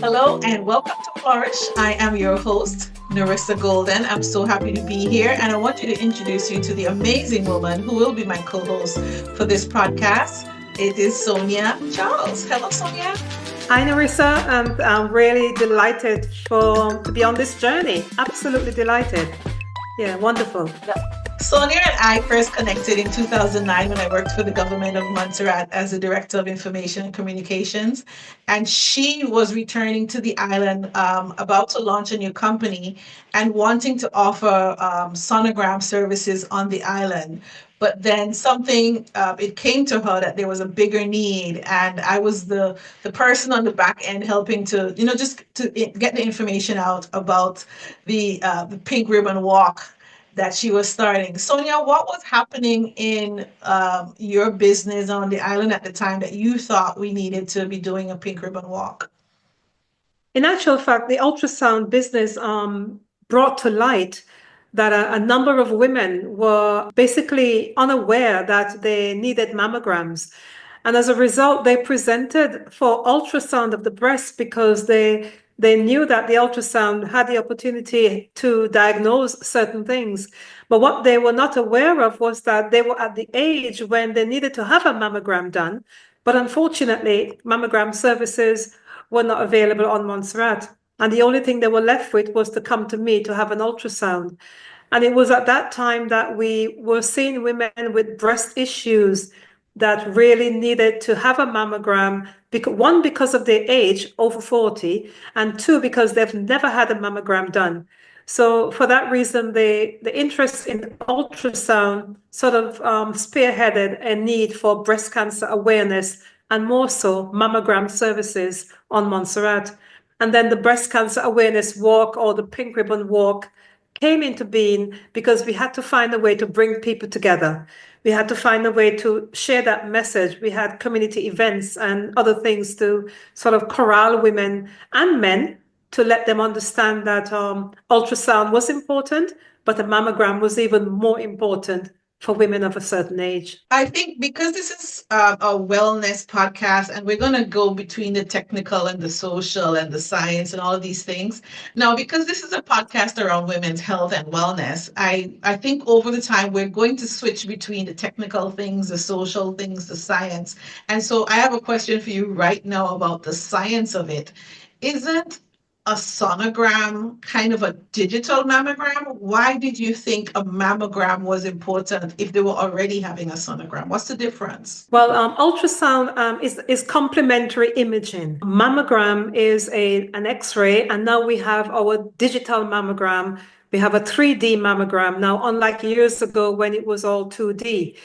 Hello and welcome to Flourish. I am your host, Narissa Golden. I'm so happy to be here, and I want you to introduce you to the amazing woman who will be my co host for this podcast. It is Sonia Charles. Hello, Sonia. Hi, Narissa, and I'm really delighted to be on this journey. Absolutely delighted. Yeah, wonderful. Sonia and I first connected in 2009 when I worked for the government of Montserrat as the Director of Information and Communications. And she was returning to the island, about to launch a new company and wanting to offer sonogram services on the island. But then it came to her that there was a bigger need. And I was the person on the back end helping to, just to get the information out about the Pink Ribbon Walk that she was starting. Sonia, what was happening in your business on the island at the time that you thought we needed to be doing a pink ribbon walk? In actual fact, the ultrasound business brought to light that a number of women were basically unaware that they needed mammograms. And as a result, they presented for ultrasound of the breast because they knew that the ultrasound had the opportunity to diagnose certain things. But what they were not aware of was that they were at the age when they needed to have a mammogram done. But unfortunately, mammogram services were not available on Montserrat. And the only thing they were left with was to come to me to have an ultrasound. And it was at that time that we were seeing women with breast issues that really needed to have a mammogram, one, because of their age, over 40, and two, because they've never had a mammogram done. So for that reason, the interest in ultrasound sort of spearheaded a need for breast cancer awareness and more so mammogram services on Montserrat. And then the breast cancer awareness walk, or the pink ribbon walk, came into being because we had to find a way to bring people together. We had to find a way to share that message. We had community events and other things to sort of corral women and men to let them understand that ultrasound was important, but a mammogram was even more important for women of a certain age. I think because this is a wellness podcast and we're going to go between the technical and the social and the science and all of these things. Now, because this is a podcast around women's health and wellness, I think over the time we're going to switch between the technical things, the social things, the science. And so I have a question for you right now about the science of it. Isn't a sonogram kind of a digital mammogram? Why did you think a mammogram was important if they were already having a sonogram? What's the difference? Well, ultrasound is complementary imaging. Mammogram is an X-ray, and now we have our digital mammogram. We have a 3D mammogram now, unlike years ago when it was all 2D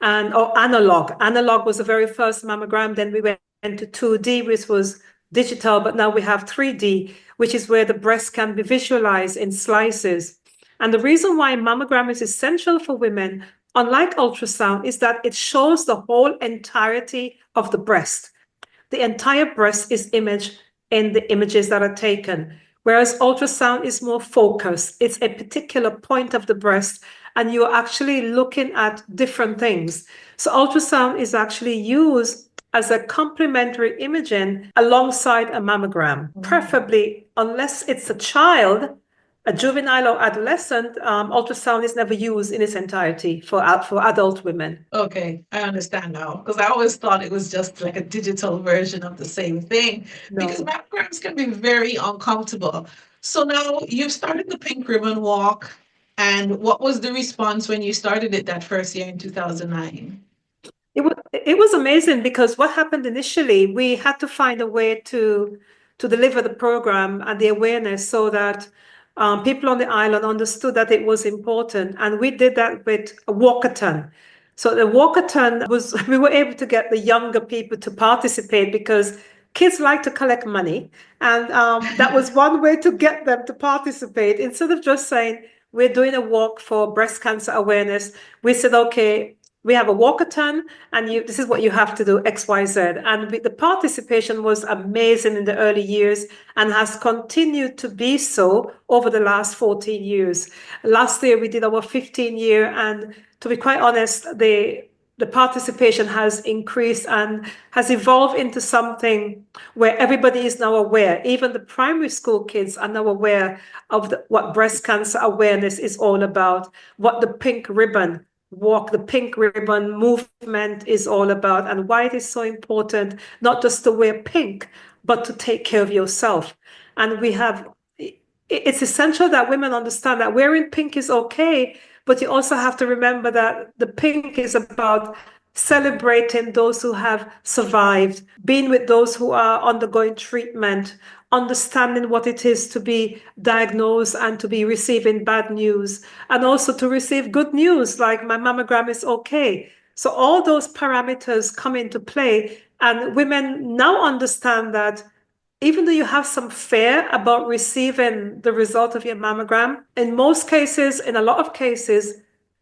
or analog. Analog was the very first mammogram. Then we went to 2D, which was digital, but now we have 3D, which is where the breast can be visualized in slices. And the reason why mammogram is essential for women, unlike ultrasound, is that it shows the whole entirety of the breast. The entire breast is imaged in the images that are taken, whereas ultrasound is more focused. It's a particular point of the breast, and you're actually looking at different things. So ultrasound is actually used as a complementary imaging alongside a mammogram, preferably, unless it's a child, a juvenile or adolescent, ultrasound is never used in its entirety for adult women. Okay, I understand now. Because I always thought it was just like a digital version of the same thing. Because No. mammograms can be very uncomfortable. So now you've started the Pink Ribbon Walk. And what was the response when you started it that first year in 2009? It was amazing because what happened initially, we had to find a way to deliver the program and the awareness so that people on the island understood that it was important. And we did that with a walkathon. So the walkathon was, we were able to get the younger people to participate because kids like to collect money. And that was one way to get them to participate. Instead of just saying, we're doing a walk for breast cancer awareness, we said, okay, we have a walkathon and this is what you have to do, X, Y, Z. And the participation was amazing in the early years and has continued to be so over the last 14 years. Last year, we did our 15-year, and to be quite honest, the the participation has increased and has evolved into something where everybody is now aware. Even the primary school kids are now aware of what breast cancer awareness is all about, what the pink ribbon walk, the pink ribbon movement is all about, and why it is so important not just to wear pink, but to take care of yourself. And it's essential that women understand that wearing pink is okay, but you also have to remember that the pink is about celebrating those who have survived, being with those who are undergoing treatment, understanding what it is to be diagnosed and to be receiving bad news, and also to receive good news, like my mammogram is okay. So all those parameters come into play, and women now understand that even though you have some fear about receiving the result of your mammogram, in most cases, in a lot of cases,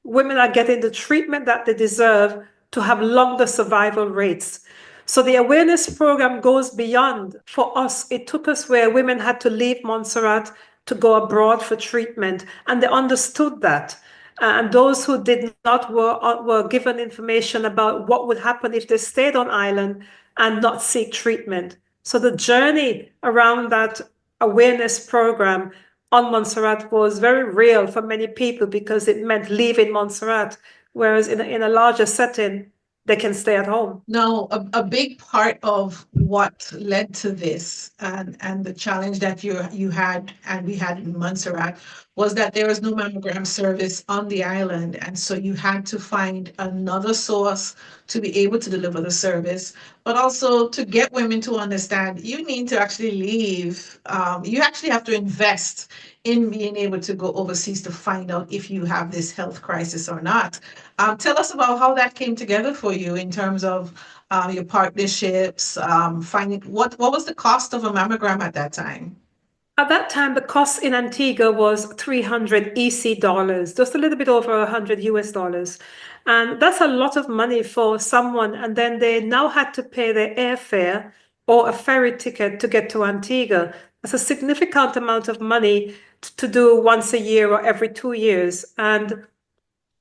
women are getting the treatment that they deserve to have longer survival rates. So the awareness program goes beyond. For us, it took us where women had to leave Montserrat to go abroad for treatment, and they understood that. And those who did not were given information about what would happen if they stayed on island and not seek treatment. So the journey around that awareness program on Montserrat was very real for many people because it meant leaving Montserrat, whereas in a larger setting, they can stay at home. Now, a big part of what led to this and the challenge that you had and we had in Montserrat was that there was no mammogram service on the island. And so you had to find another source to be able to deliver the service, but also to get women to understand you need to actually leave. You actually have to invest in being able to go overseas to find out if you have this health crisis or not. Tell us about how that came together for you in terms of your partnerships, finding what was the cost of a mammogram at that time? At that time, the cost in Antigua was 300 EC dollars, just a little bit over 100 US dollars. And that's a lot of money for someone. And then they now had to pay their airfare or a ferry ticket to get to Antigua. That's a significant amount of money to do once a year or every 2 years. And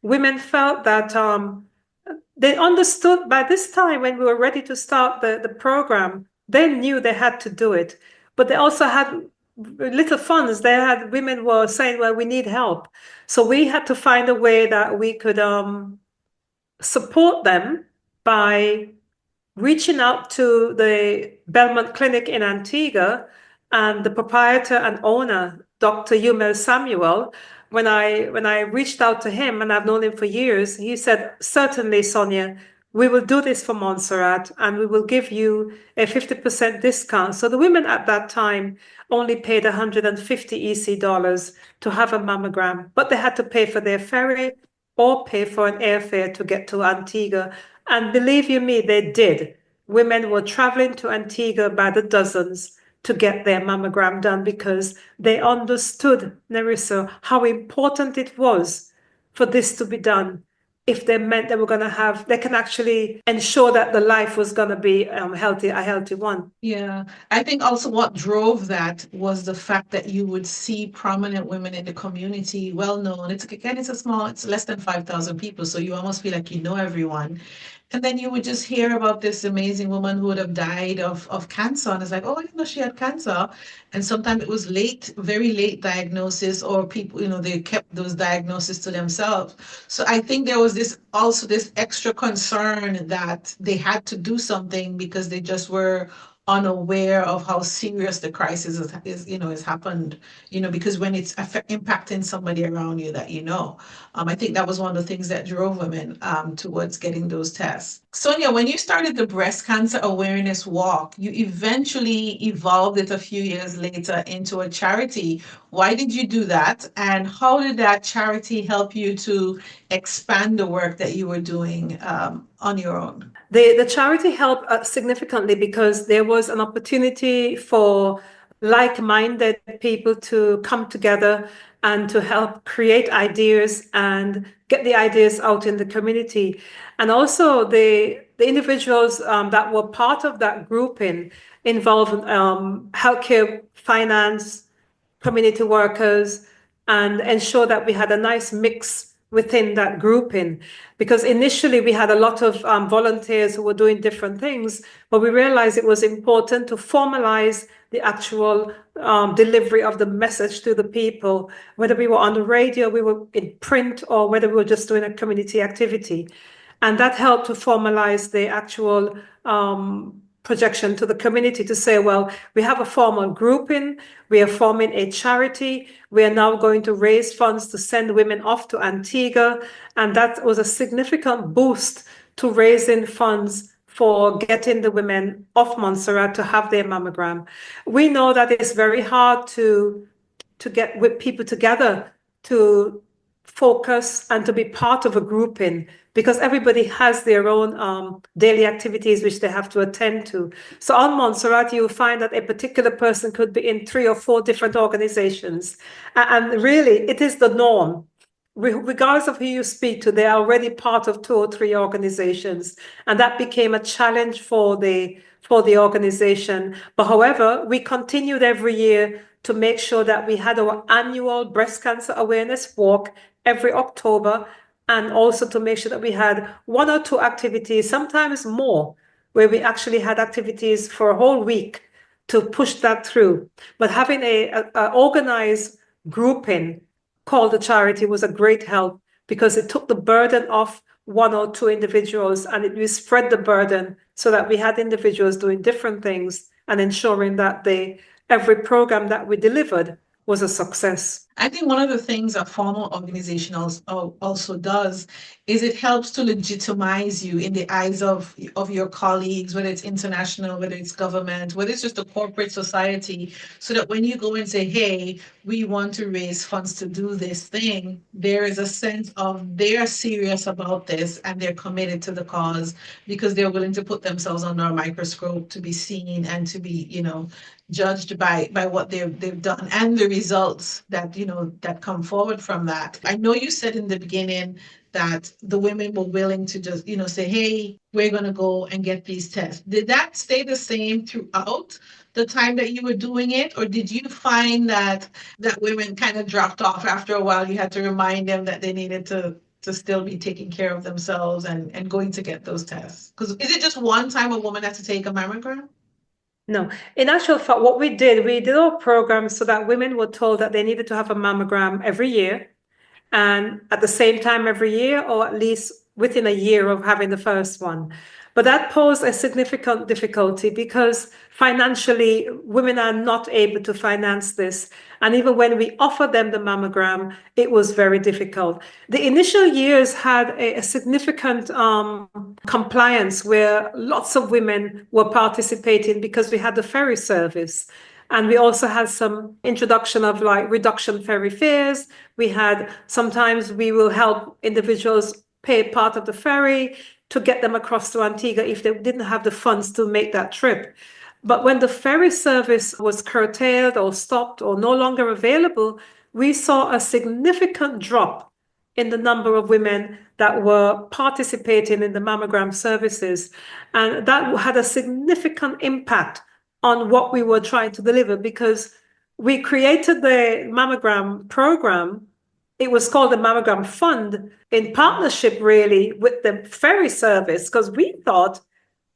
women felt that they understood by this time when we were ready to start the program, they knew they had to do it. But they also had little funds. Women were saying, well, we need help. So we had to find a way that we could support them by reaching out to the Belmont Clinic in Antigua and the proprietor and owner, Dr. Yumel Samuel. When I reached out to him, and I've known him for years, he said, certainly, Sonia, we will do this for Montserrat and we will give you a 50% discount. So the women at that time only paid 150 EC dollars to have a mammogram, but they had to pay for their ferry or pay for an airfare to get to Antigua. And believe you me, they did. Women were traveling to Antigua by the dozens to get their mammogram done because they understood, Nerissa, how important it was for this to be done. If they meant they can actually ensure that the life was going to be healthy, a healthy one. Yeah, I think also what drove that was the fact that you would see prominent women in the community, well known. It's less than 5,000 people, so you almost feel like you know everyone. And then you would just hear about this amazing woman who would have died of cancer. And it's like, oh, I didn't know she had cancer. And sometimes it was late, very late diagnosis, or people, they kept those diagnoses to themselves. So I think there was this extra concern that they had to do something because they just were unaware of how serious the crisis has happened, because when it's impacting somebody around you that I think that was one of the things that drove women towards getting those tests. Sonia, when you started the breast cancer awareness walk, you eventually evolved it a few years later into a charity. Why did you do that? And how did that charity help you to expand the work that you were doing on your own? The charity helped significantly because there was an opportunity for like-minded people to come together and to help create ideas and get the ideas out in the community. And also the individuals that were part of that grouping involved healthcare, finance, community workers, and ensure that we had a nice mix within that grouping, because initially we had a lot of volunteers who were doing different things, but we realized it was important to formalize the actual delivery of the message to the people, whether we were on the radio, we were in print, or whether we were just doing a community activity. And that helped to formalize the actual projection to the community to say, well, we have a formal grouping, we are forming a charity, we are now going to raise funds to send women off to Antigua. And that was a significant boost to raising funds for getting the women off Montserrat to have their mammogram. We know that it's very hard to get with people together to focus and to be part of a grouping, because everybody has their own daily activities which they have to attend to. So on Montserrat, you'll find that a particular person could be in 3 or 4 different organizations. And really, it is the norm. Regardless of who you speak to, they are already part of 2 or 3 organizations. And that became a challenge for the organization. But however, we continued every year to make sure that we had our annual breast cancer awareness walk every October, and also to make sure that we had 1 or 2 activities, sometimes more, where we actually had activities for a whole week to push that through. But having a organized grouping called the charity was a great help, because it took the burden off 1 or 2 individuals, and we spread the burden so that we had individuals doing different things and ensuring that every program that we delivered was a success. I think one of the things a formal organization also does is it helps to legitimize you in the eyes of your colleagues, whether it's international, whether it's government, whether it's just a corporate society, so that when you go and say, hey, we want to raise funds to do this thing, there is a sense of they're serious about this and they're committed to the cause, because they're willing to put themselves under a microscope to be seen and to be, judged by what they've done and the results that that come forward from that. I know you said in the beginning that the women were willing to just say, hey, we're going to go and get these tests. Did that stay the same throughout the time that you were doing it, or did you find that women kind of dropped off after a while? You had to remind them that they needed to still be taking care of themselves and going to get those tests? Because is it just one time a woman has to take a mammogram? No, in actual fact, what we did our program so that women were told that they needed to have a mammogram every year, and at the same time every year, or at least within a year of having the first one. But that posed a significant difficulty, because financially, women are not able to finance this. And even when we offered them the mammogram, it was very difficult. The initial years had a significant compliance, where lots of women were participating, because we had the ferry service. And we also had some introduction of reduction ferry fares. We had, sometimes we will help individuals pay part of the ferry to get them across to Antigua if they didn't have the funds to make that trip. But when the ferry service was curtailed or stopped or no longer available, we saw a significant drop in the number of women that were participating in the mammogram services. And that had a significant impact on what we were trying to deliver, because we created the mammogram program. It was called the Mammogram Fund, in partnership really with the ferry service, because we thought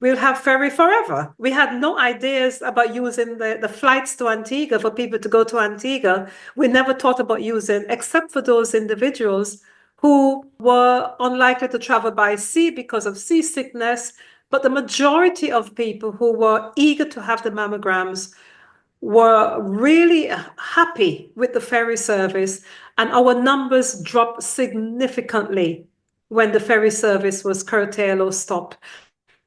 we'll have ferry forever. We had no ideas about using the flights to Antigua for people to go to Antigua. We never thought about using, except for those individuals who were unlikely to travel by sea because of seasickness. But the majority of people who were eager to have the mammograms were really happy with the ferry service, and our numbers dropped significantly when the ferry service was curtailed or stopped.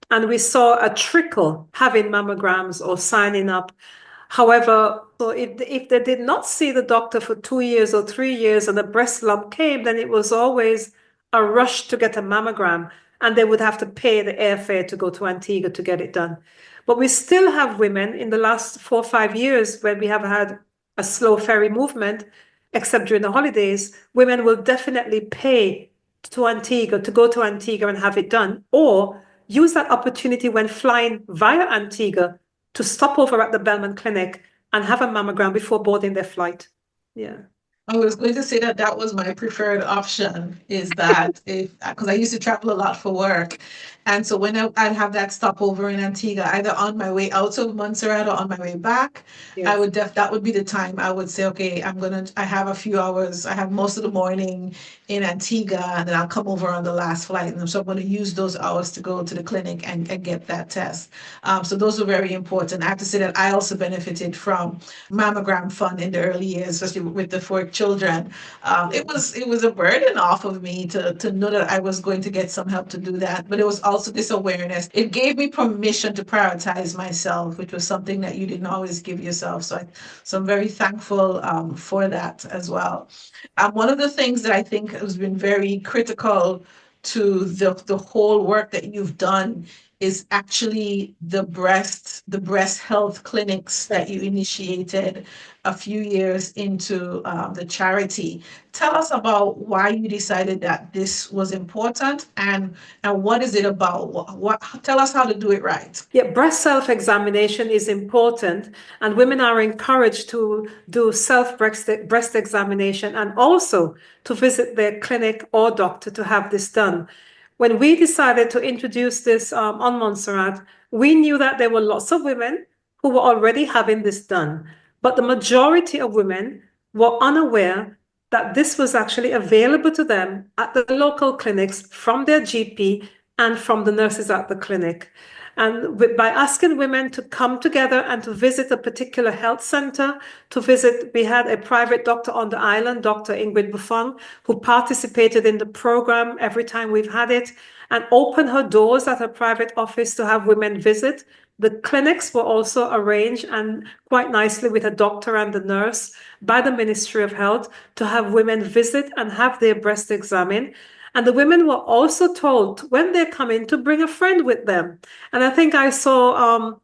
And we saw a trickle having mammograms or signing up. However, so if they did not see the doctor for 2 years or 3 years and a breast lump came, then it was always a rush to get a mammogram, and they would have to pay the airfare to go to Antigua to get it done. But we still have women in the last 4 or 5 years, when we have had a slow ferry movement, except during the holidays, women will definitely pay to Antigua to go to Antigua and have it done, or use that opportunity when flying via Antigua to stop over at the Belmont Clinic and have a mammogram before boarding their flight. Yeah. I was going to say that that was my preferred option, is that if, because I used to travel a lot for work. And so when I'd have that stopover in Antigua, either on my way out of Montserrat or on my way back, Yes. that would be the time I would say, okay, I have a few hours, I have most of the morning in Antigua, and then I'll come over on the last flight. And so I'm going to use those hours to go to the clinic and get that test. So those were very important. I have to say that I also benefited from mammogram fund in the early years, especially with the four children. It was a burden off of me to know that I was going to get some help to do that, but it was also this awareness. It gave me permission to prioritize myself, which was something that you didn't always give yourself. So I'm very thankful for that as well. One of the things that I think has been very critical to the whole work that you've done is actually the breast health clinics that you initiated a few years into the charity. Tell us about why you decided that this was important, and what is it about? What tell us how to do it right. Yeah, breast self-examination is important, and women are encouraged to do self breast examination and also to visit their clinic or doctor to have this done. When we decided to introduce this on Montserrat, we knew that there were lots of women who were already having this done, but the majority of women were unaware that this was actually available to them at the local clinics from their GP and from the nurses at the clinic. And by asking women to come together and to visit a particular health center, we had a private doctor on the island, Dr. Ingrid Buffon, who participated in the program every time we've had it and opened her doors at her private office to have women visit. The clinics were also arranged and quite nicely with a doctor and a nurse by the Ministry of Health to have women visit and have their breast examined. And the women were also told when they come in to bring a friend with them. And I think I saw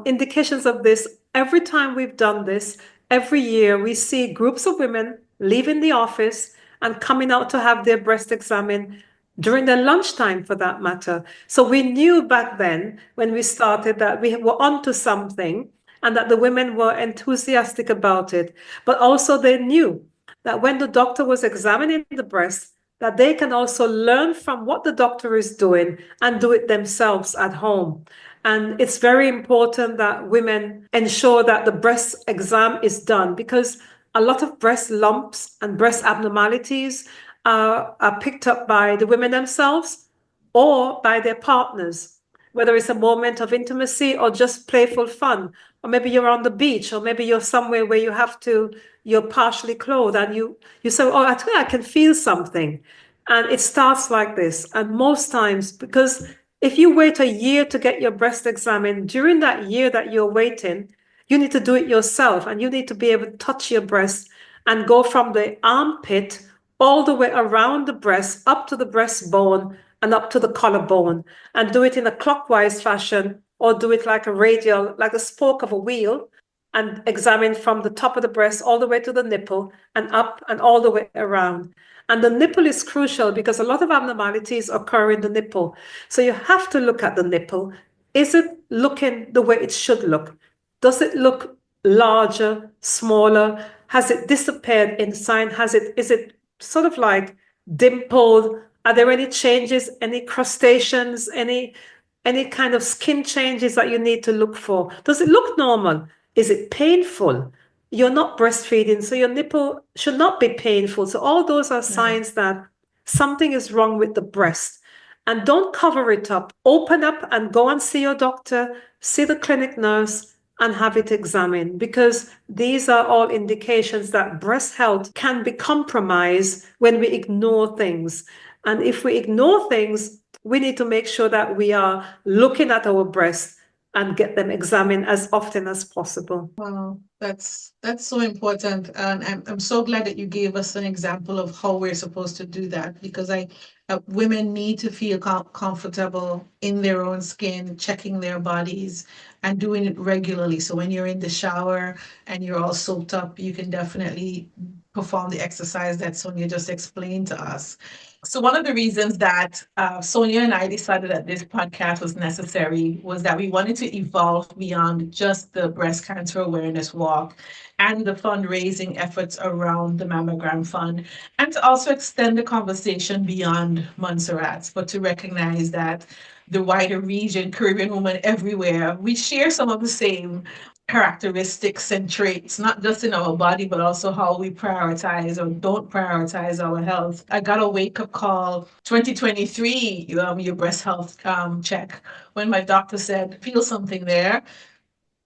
indications of this every time we've done this. Every year we see groups of women leaving the office and coming out to have their breast examined during their lunchtime for that matter. So we knew back then when we started that we were onto something and that the women were enthusiastic about it. But also they knew that when the doctor was examining the breast, that they can also learn from what the doctor is doing and do it themselves at home. And it's very important that women ensure that the breast exam is done because a lot of breast lumps and breast abnormalities are picked up by the women themselves or by their partners, whether it's a moment of intimacy or just playful fun. Or maybe you're on the beach, or maybe you're somewhere where you're partially clothed and you say, oh, I think I can feel something. And it starts like this. And most times, because if you wait a year to get your breast examined, during that year that you're waiting, you need to do it yourself and you need to be able to touch your breast and go from the armpit all the way around the breast, up to the breastbone and up to the collarbone, and do it in a clockwise fashion or do it like a radial, like the spoke of a wheel, and examine from the top of the breast all the way to the nipple and up and all the way around. And the nipple is crucial because a lot of abnormalities occur in the nipple. So you have to look at the nipple. Is it looking the way it should look? Does it look larger, smaller? Has it disappeared inside? Is it sort of like dimpled? Are there any changes, any crustaceans, any kind of skin changes that you need to look for? Does it look normal? Is it painful? You're not breastfeeding, so your nipple should not be painful. So all those are Right. signs that something is wrong with the breast. And don't cover it up. Open up and go and see your doctor, see the clinic nurse, and have it examined because these are all indications that breast health can be compromised when we ignore things. And if we ignore things, we need to make sure that we are looking at our breasts and get them examined as often as possible. Wow, that's so important, and I'm so glad that you gave us an example of how we're supposed to do that because women need to feel comfortable in their own skin, checking their bodies, and doing it regularly. So when you're in the shower and you're all soaked up, you can definitely perform the exercise that Sonia just explained to us. So one of the reasons that Sonia and I decided that this podcast was necessary was that we wanted to evolve beyond just the breast cancer awareness walk and the fundraising efforts around the mammogram fund, and to also extend the conversation beyond Montserrat, but to recognize that the wider region, Caribbean women everywhere, we share some of the same characteristics and traits, not just in our body, but also how we prioritize or don't prioritize our health. I got a wake up call 2023, your breast health check, when my doctor said, feel something there.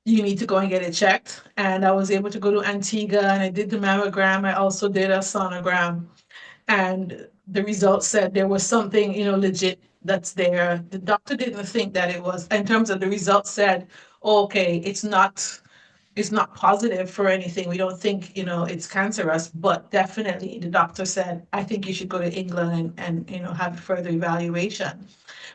You need to go and get it checked. And I was able to go to Antigua and I did the mammogram. I also did a sonogram. And the results said there was something, legit that's there. The doctor didn't think that it was, in terms of the results said, okay, it's not positive for anything. We don't think, it's cancerous, but definitely the doctor said, I think you should go to England and have further evaluation.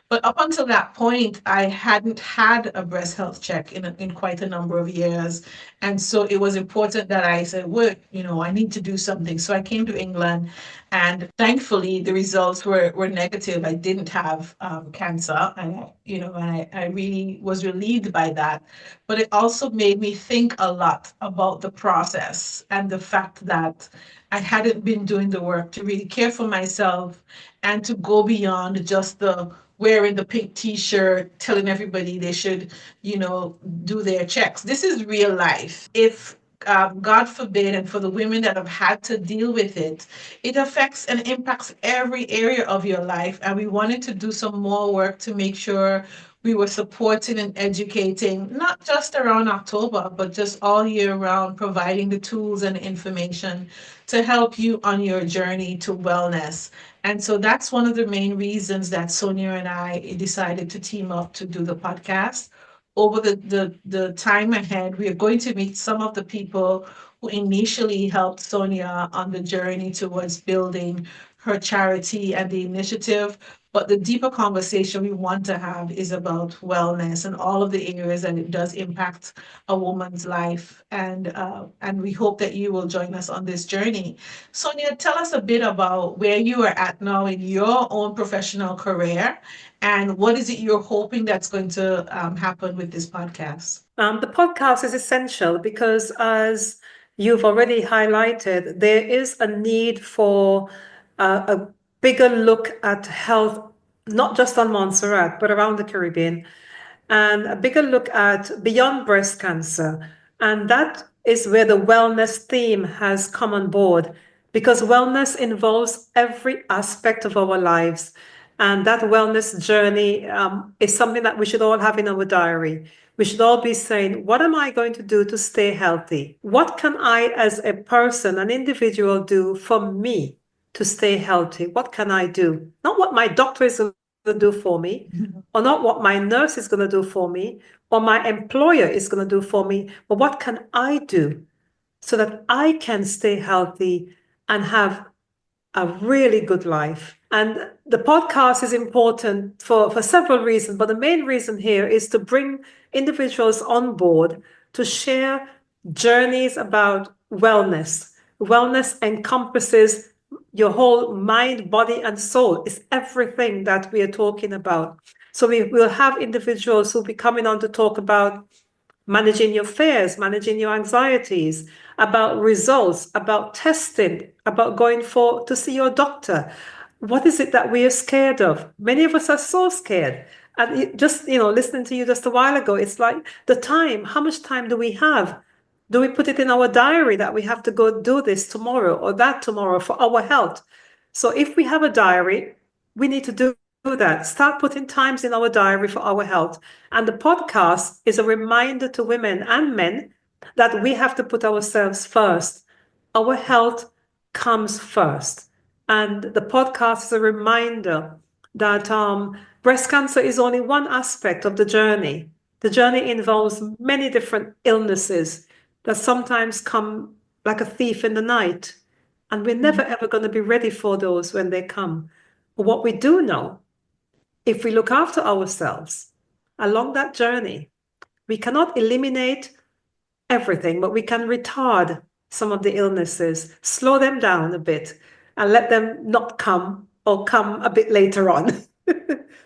But up until that point, I hadn't had a breast health check in quite a number of years. And so it was important that I said, well, I need to do something. So I came to England and thankfully the results were negative. I didn't have cancer and I really was relieved by that. But it also made me think a lot about the process and the fact that I hadn't been doing the work to really care for myself and to go beyond just the wearing the pink t-shirt, telling everybody they should, do their checks. This is real life. If God forbid, and for the women that have had to deal with it, it affects and impacts every area of your life. And we wanted to do some more work to make sure we were supporting and educating, not just around October, but just all year round, providing the tools and information to help you on your journey to wellness. And so that's one of the main reasons that Sonia and I decided to team up to do the podcast. Over the time ahead, we are going to meet some of the people who initially helped Sonia on the journey towards building her charity and the initiative. But the deeper conversation we want to have is about wellness and all of the areas that it does impact a woman's life. And we hope that you will join us on this journey. Sonia, tell us a bit about where you are at now in your own professional career and what is it you're hoping that's going to happen with this podcast? The podcast is essential because, as you've already highlighted, there is a need for a bigger look at health, not just on Montserrat, but around the Caribbean, and a bigger look at beyond breast cancer. And that is where the wellness theme has come on board, because wellness involves every aspect of our lives. And that wellness journey is something that we should all have in our diary. We should all be saying, what am I going to do to stay healthy? What can I, as a person, an individual, do for me to stay healthy? What can I do? Not what my doctor is going to do for me, or not what my nurse is going to do for me, or my employer is going to do for me, but what can I do so that I can stay healthy and have a really good life? And the podcast is important for several reasons, but the main reason here is to bring individuals on board to share journeys about wellness. Wellness encompasses your whole mind, body, and soul. It's everything that we are talking about. So we will have individuals who'll be coming on to talk about managing your fears, managing your anxieties, about results, about testing, about going to see your doctor. What is it that we are scared of? Many of us are so scared. And just, listening to you just a while ago, it's like the time, how much time do we have? Do we put it in our diary that we have to go do this tomorrow or that tomorrow for our health? So if we have a diary, we need to do that. Start putting times in our diary for our health. And the podcast is a reminder to women and men that we have to put ourselves first. Our health comes first. And the podcast is a reminder that breast cancer is only one aspect of the journey. The journey involves many different illnesses that sometimes come like a thief in the night. And we're never, ever going to be ready for those when they come. But what we do know, if we look after ourselves along that journey, we cannot eliminate everything, but we can retard some of the illnesses, slow them down a bit and let them not come or come a bit later on.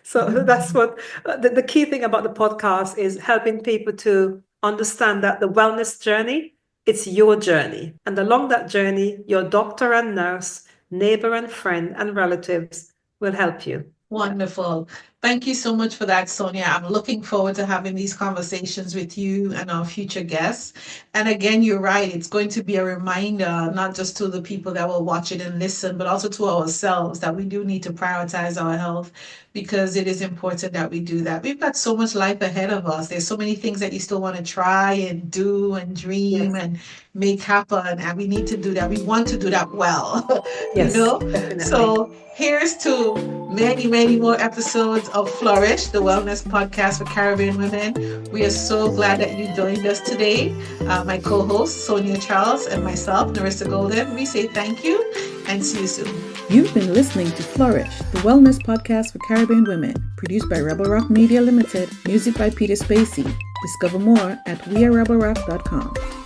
So that's what the key thing about the podcast is, helping people to understand that the wellness journey, it's your journey. And along that journey, your doctor and nurse, neighbor and friend and relatives will help you. Wonderful. Thank you so much for that, Sonia. I'm looking forward to having these conversations with you and our future guests. And again, you're right. It's going to be a reminder, not just to the people that will watch it and listen, but also to ourselves, that we do need to prioritize our health, because it is important that we do that. We've got so much life ahead of us. There's so many things that you still want to try and do and dream Yes. and make happen. And we need to do that. We want to do that well, Yes, definitely. So here's to many, many more episodes of Flourish, the wellness podcast for Caribbean women. We are so glad that you joined us today. My co-host, Sonia Charles, and myself, Narissa Golden. We say thank you and see you soon. You've been listening to Flourish, the wellness podcast for Caribbean women, produced by Rebel Rock Media Limited, music by Peter Spacey. Discover more at wearerebelrock.com.